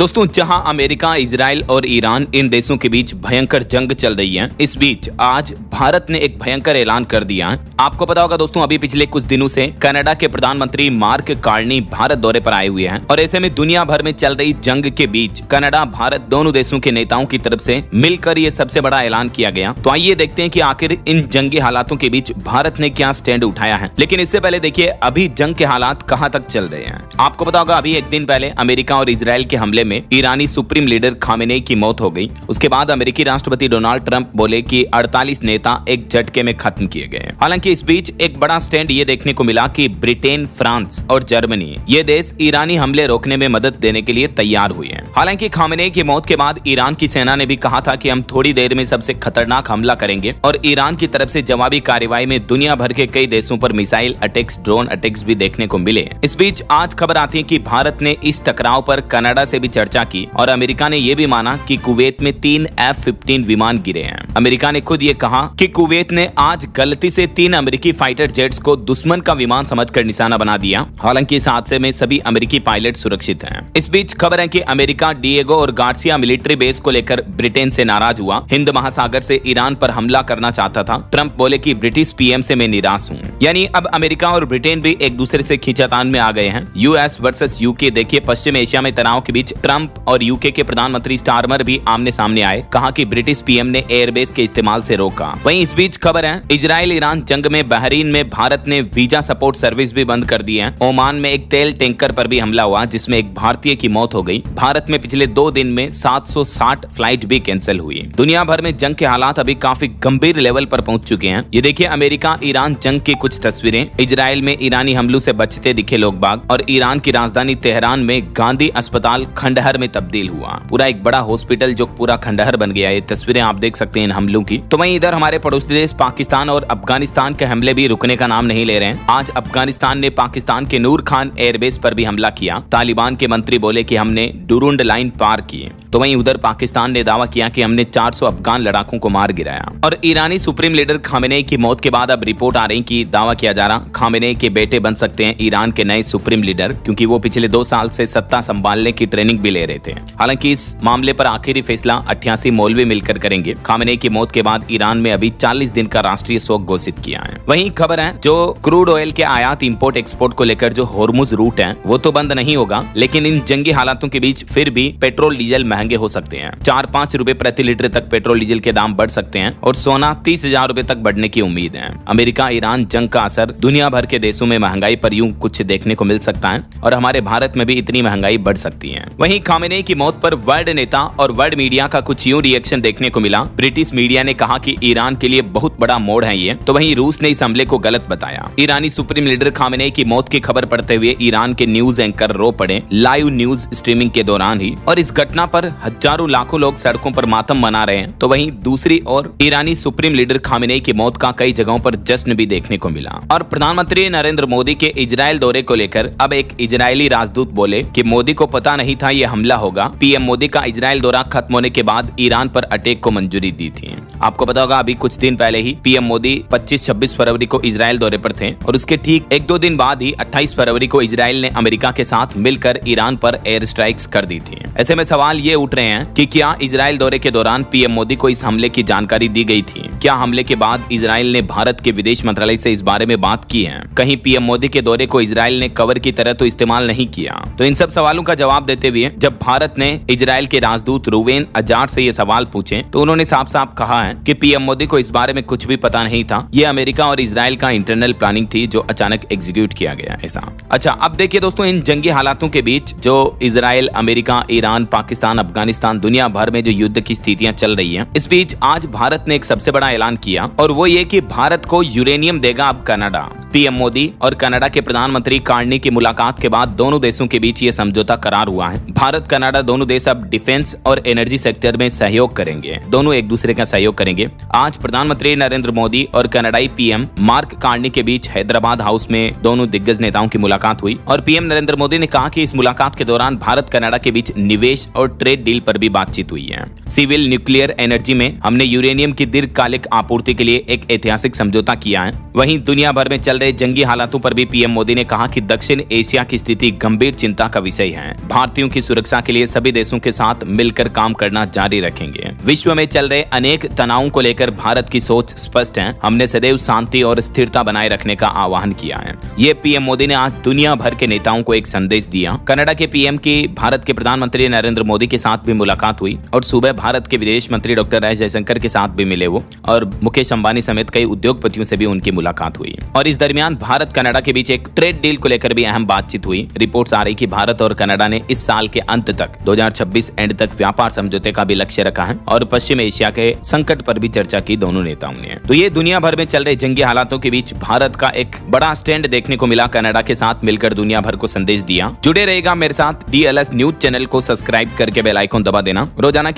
दोस्तों, जहां America, Israel और ईरान इन देशों के बीच भयंकर जंग चल रही है, इस बीच आज भारत ने एक भयंकर ऐलान कर दिया है। आपको पता होगा दोस्तों, अभी पिछले कुछ दिनों से कनाडा के प्रधानमंत्री मार्क कार्नी भारत दौरे पर आए हुए हैं और ऐसे में दुनिया भर में चल रही जंग के बीच कनाडा, भारत दोनों देशों के नेताओं की तरफ से मिलकर ये सबसे बड़ा ऐलान किया गया। तो आइए देखते हैं कि आखिर इन जंगी हालातों के बीच भारत ने क्या स्टैंड उठाया है। लेकिन इससे पहले देखिए अभी जंग के हालात कहां तक चल रहे हैं। आपको पता होगा अभी एक दिन पहले अमेरिका और इजराइल के हमले में ईरानी सुप्रीम लीडर खामेनेई की मौत हो गई। उसके बाद अमेरिकी राष्ट्रपति डोनाल्ड ट्रंप बोले कि 48 नेता एक झटके में खत्म किए गए। हालांकि इस बीच एक बड़ा स्टैंड ये देखने को मिला कि ब्रिटेन, फ्रांस और जर्मनी ये देश ईरानी हमले रोकने में मदद देने के लिए तैयार हुए हैं। हालांकि खामेनेई की मौत के बाद ईरान की सेना ने भी कहा था कि हम थोड़ी देर में सबसे खतरनाक हमला करेंगे और ईरान की तरफ से जवाबी कार्रवाई में दुनिया भर के कई देशों पर मिसाइल अटैक्स, ड्रोन अटैक्स भी देखने को मिले। इस बीच आज खबर आती है कि भारत ने इस टकराव पर कनाडा से भी चर्चा की और अमेरिका ने यह भी माना कि कुवैत में 3 F-15 विमान गिरे हैं। अमेरिका ने खुद ये कहा कि कुवैत ने आज गलती से 3 अमेरिकी फाइटर जेट्स को दुश्मन का विमान समझकर निशाना बना दिया। हालांकि इस हादसे में सभी अमेरिकी पायलट सुरक्षित हैं। इस बीच खबर है कि अमेरिका डिएगो और गार्सिया मिलिट्री बेस को लेकर ब्रिटेन से नाराज हुआ। हिंद महासागर से ईरान पर हमला करना चाहता था। ट्रंप बोले कि ब्रिटिश पीएम से मैं निराश हूँ। यानी अब अमेरिका और ब्रिटेन भी एक दूसरे से खींचातान में आ गए हैं। US versus UK. देखिए पश्चिम एशिया में तनाव के बीच ट्रंप और यूके के प्रधानमंत्री स्टारमर भी आमने सामने आए। कहा कि ब्रिटिश पीएम ने एयरबेस के इस्तेमाल से रोका। वहीं इस बीच खबर है इजराइल ईरान जंग में बहरीन में भारत ने वीजा सपोर्ट सर्विस भी बंद कर दी है। ओमान में एक तेल टैंकर पर भी हमला हुआ जिसमें एक भारतीय की मौत हो गई। भारत में पिछले 2 दिन में 760 फ्लाइट भी कैंसिल हुई। दुनिया भर में जंग के हालात अभी काफी गंभीर लेवल पर पहुंच चुके हैं। ये देखिए अमेरिका ईरान जंग की कुछ तस्वीरें। इजराइल में ईरानी हमलों से बचते दिखे लोग बाग और ईरान की राजधानी तेहरान में गांधी अस्पताल खंडहर में तब्दील हुआ। पूरा एक बड़ा हॉस्पिटल जो पूरा खंडहर बन गया। ये तस्वीरें आप देख सकते हैं इन हमलों की। तो वहीं इधर हमारे पड़ोसी देश पाकिस्तान और अफगानिस्तान के हमले भी रुकने का नाम नहीं ले रहे हैं। आज अफगानिस्तान ने पाकिस्तान के नूर खान एयरबेस पर भी हमला किया। तालिबान के मंत्री बोले कि हमने डुरुंड लाइन पार की। तो वहीं उधर पाकिस्तान ने दावा किया कि हमने 400 अफगान लड़ाकों को मार गिराया। और ईरानी सुप्रीम लीडर खामेनेई की मौत के बाद अब रिपोर्ट आ रही कि दावा किया जा रहा खामेनेई के बेटे बन सकते हैं ईरान के नए सुप्रीम लीडर, क्योंकि वो पिछले 2 साल से सत्ता संभालने की ट्रेनिंग भी ले रहे थे। हालांकि इस मामले पर आखिरी फैसला 88 मौलवी मिलकर करेंगे। खामेनेई की मौत के बाद ईरान में अभी 40 दिन का राष्ट्रीय शोक घोषित किया है। वहीं खबर है जो क्रूड ऑयल के आयात इंपोर्ट एक्सपोर्ट को लेकर जो हॉर्मुज रूट है वो तो बंद नहीं होगा, लेकिन इन जंगी हालातों के बीच फिर भी पेट्रोल डीजल महंगे हो सकते हैं। 4-5 रुपए प्रति लीटर तक पेट्रोल डीजल के दाम बढ़ सकते हैं और सोना 30,000 रुपए तक बढ़ने की उम्मीद है। अमेरिका ईरान जंग का असर दुनिया भर के देशों में महंगाई पर यूं कुछ देखने को मिल सकता है और हमारे भारत में भी इतनी महंगाई बढ़ सकती है। वहीं खामेनेई की मौत पर वर्ल्ड नेता और वर्ल्ड मीडिया का कुछ यूं रिएक्शन देखने को मिला। ब्रिटिश मीडिया ने कहा कि ईरान के लिए बहुत बड़ा मोड़ है ये। तो वहीं रूस ने इस हमले को गलत बताया। ईरानी सुप्रीम लीडर खामेनेई की मौत की खबर पढ़ते हुए ईरान के न्यूज एंकर रो पड़े लाइव न्यूज स्ट्रीमिंग के दौरान ही, और इस घटना पर हजारों लाखों लोग सड़कों पर मातम मना रहे हैं। तो वहीं दूसरी ओर ईरानी सुप्रीम लीडर खामेनेई की मौत का कई जगहों पर जश्न भी देखने को मिला। और प्रधानमंत्री नरेंद्र मोदी के इजराइल दौरे को लेकर अब एक इजरायली राजदूत बोले कि मोदी को पता नहीं था ये हमला होगा। पीएम मोदी का इजराइल दौरा खत्म होने के बाद ईरान पर अटैक को मंजूरी दी थी। आपको पता होगा अभी कुछ दिन पहले ही पीएम मोदी 25-26 फरवरी को इजराइल दौरे पर थे और उसके ठीक 1-2 दिन बाद ही 28 फरवरी को इजराइल ने अमेरिका के साथ मिलकर ईरान पर एयर स्ट्राइक्स कर दी थी। ऐसे में सवाल ये उठ रहे हैं कि क्या इजराइल दौरे के दौरान पीएम मोदी को इस हमले की जानकारी दी गई थी? क्या हमले के बाद इजराइल ने भारत के विदेश मंत्रालय से इस बारे में बात की है? कहीं पीएम मोदी के दौरे को इजराइल ने कवर की तरह तो इस्तेमाल नहीं किया? तो इन सब सवालों का जवाब देते हुए जब भारत ने इजराइल के राजदूत रूवेन अजार से ये सवाल पूछे तो उन्होंने साफ साफ कहा है कि पीएम मोदी को इस बारे में कुछ भी पता नहीं था। ये अमेरिका और इजराइल का इंटरनल प्लानिंग थी जो अचानक एग्जीक्यूट किया गया ऐसा। अच्छा, अब देखिए दोस्तों इन जंगी हालातों के बीच जो Israel, America, Iran, Pakistan, Afghanistan, दुनिया भर में जो युद्ध की स्थितियां चल रही हैं, इस बीच आज भारत ने एक सबसे बड़ा ऐलान किया और वो ये कि भारत को यूरेनियम देगा अब कनाडा। पीएम मोदी और कनाडा के प्रधानमंत्री कार्नी की मुलाकात के बाद दोनों देशों के बीच ये समझौता करार हुआ है। भारत कनाडा दोनों देश अब डिफेंस और एनर्जी सेक्टर में सहयोग करेंगे। दोनों एक दूसरे का सहयोग करेंगे। आज प्रधानमंत्री नरेंद्र मोदी और कनाडाई पीएम मार्क कार्नी के बीच हैदराबाद हाउस में दोनों दिग्गज नेताओं की मुलाकात हुई और पीएम नरेंद्र मोदी ने कहा कि इस मुलाकात के दौरान भारत कनाडा के बीच निवेश और ट्रेड डील पर भी बातचीत हुई है। सिविल न्यूक्लियर एनर्जी में हमने यूरेनियम की दीर्घकालिक आपूर्ति के लिए एक ऐतिहासिक समझौता किया है। वहीं दुनिया भर में चल रहे जंगी हालातों पर भी पीएम मोदी ने कहा कि दक्षिण एशिया की स्थिति गंभीर चिंता का विषय है। भारतीयों की सुरक्षा के लिए सभी देशों के साथ मिलकर काम करना जारी रखेंगे। विश्व में चल रहे अनेक तनावों को लेकर भारत की सोच स्पष्ट है। हमने सदैव शांति और स्थिरता बनाए रखने का आह्वान किया है। ये पीएम मोदी ने आज दुनिया भर के नेताओं को एक संदेश दिया। कनाडा के पीएम की भारत के प्रधानमंत्री नरेंद्र मोदी के साथ भी मुलाकात हुई और सुबह भारत के विदेश मंत्री डॉक्टर एस जयशंकर के साथ भी मिले वो, और मुकेश अंबानी समेत कई उद्योगपतियों से भी उनकी मुलाकात हुई। और इस दरमियान भारत कनाडा के बीच एक ट्रेड डील को लेकर भी अहम बातचीत हुई। रिपोर्ट्स आ रही कि भारत और कनाडा ने इस साल के अंत तक 2026 एंड तक व्यापार समझौते का भी लक्ष्य रखा है और पश्चिम एशिया के संकट पर भी चर्चा की दोनों नेताओं ने। तो ये दुनिया भर में चल रहे जंगी हालातों के बीच भारत का एक बड़ा स्टैंड देखने को मिला। कनाडा के साथ मिलकर दुनिया भर को संदेश दिया। जुड़े रहेगा मेरे साथ। DLS न्यूज चैनल को सब्सक्राइब करके बेल आइकन दबा देना। रोजाना